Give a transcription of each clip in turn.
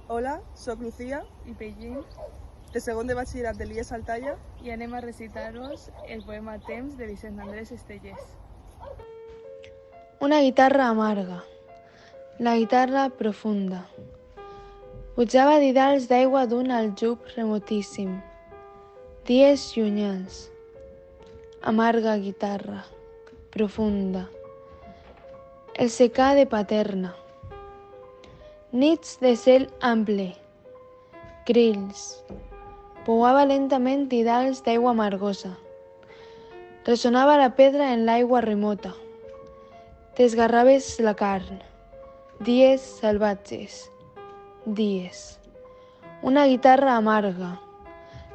Hola, soc Lucía, i Pellín, de segon de batxillerat de l'IES Altaya. i anem a recitar-vos el poema Temps de Vicent Andrés Estellés. Una guitarra amarga, la guitarra profunda. Pujava didals d'aigua d'un aljub remotíssim, dies llunyans. Amarga guitarra, profunda. El secà de Paterna. Nits de cel ample, grills. Pouava lentament didals d'aigua amargosa. Ressonava la pedra en l'aigua remota. T'esgarraves la carn. Dies salvatges. Dies. Una guitarra amarga.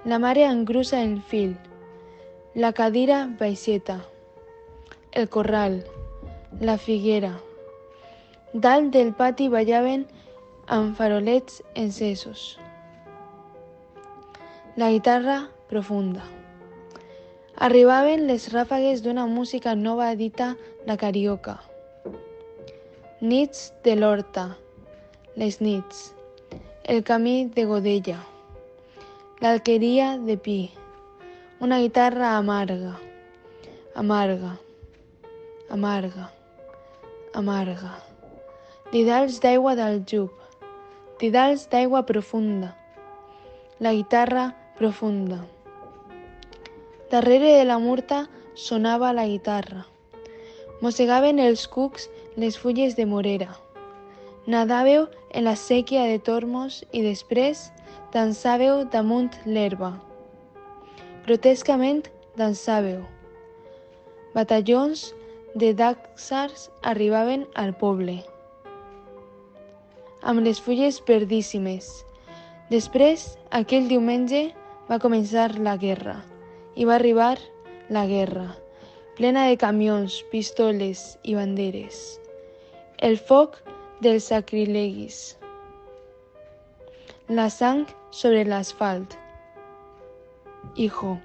La mare engrussa el fil. La cadira baixeta. El corral. La figuera. Dalt del pati ballaven amb farolets encesos. La guitarra profunda. Arribaven les ràfegues d'una música nova dita la carioca. Nits de l'horta, les nits, el camí de Godella, l'alqueria de Pi, una guitarra amarga, amarga, amarga, amarga. Didals d'aigua d'aljub, didals d'aigua profunda, la guitarra profunda. Darrere de la murta sonava la guitarra. Mossegaven els cucs les fulles de morera. Nadàveu en la sèquia de tormos i després dansàveu damunt l'herba. Grotescament dansàveu. Batallons de dàxars arribaven al poble, amb les fulles verdíssimes. Després, aquell diumenge, va començar la guerra, i va arribar la guerra, plena de camions, pistoles i banderes. El foc dels sacrilegis. La sang sobre l'asfalt. Hijo,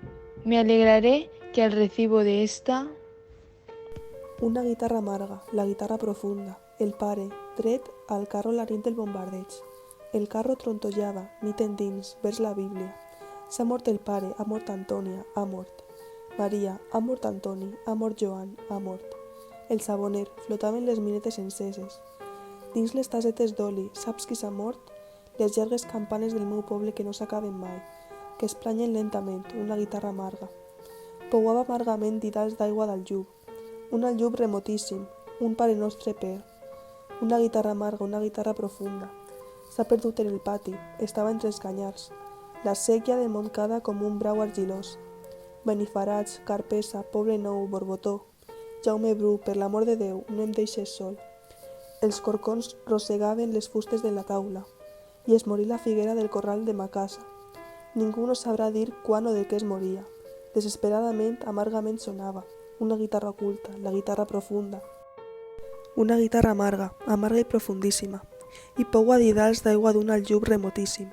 me alegraré que al recibo de esta... Una guitarra amarga, la guitarra profunda. El pare, dret al carro larint del bombardeig. El carro trontollava, nit endins, vers la Bíblia. S'ha mort el pare, ha mort Antònia, ha mort. Maria, ha mort Antoni, ha mort Joan, ha mort. El saboner, flotaven les minetes enceses. Dins les tasetes d'oli, saps qui s'ha mort? Les llargues campanes del meu poble que no s'acaben mai, que es planyen lentament, una guitarra amarga. Pouava amargament didals d'aigua d'aljub, un aljub remotíssim, un pare nostre per. Una guitarra amarga, una guitarra profunda. S'ha perdut en el pati, estava entre els canyars. La sèquia de Montcada com un brau argilós. Benifarats, Carpesa, Poble Nou, Borbotó. Jaume Bru, per l'amor de Déu, no em deixes sol. Els corcons rossegaven les fustes de la taula i es morí la figuera del corral de ma casa. Ningú no sabrà dir quan o de què es moria. Desesperadament, amargament sonava. Una guitarra oculta, la guitarra profunda. Una guitarra amarga, amarga i profundíssima. I pou a didals d'aigua d'un aljub remotíssim.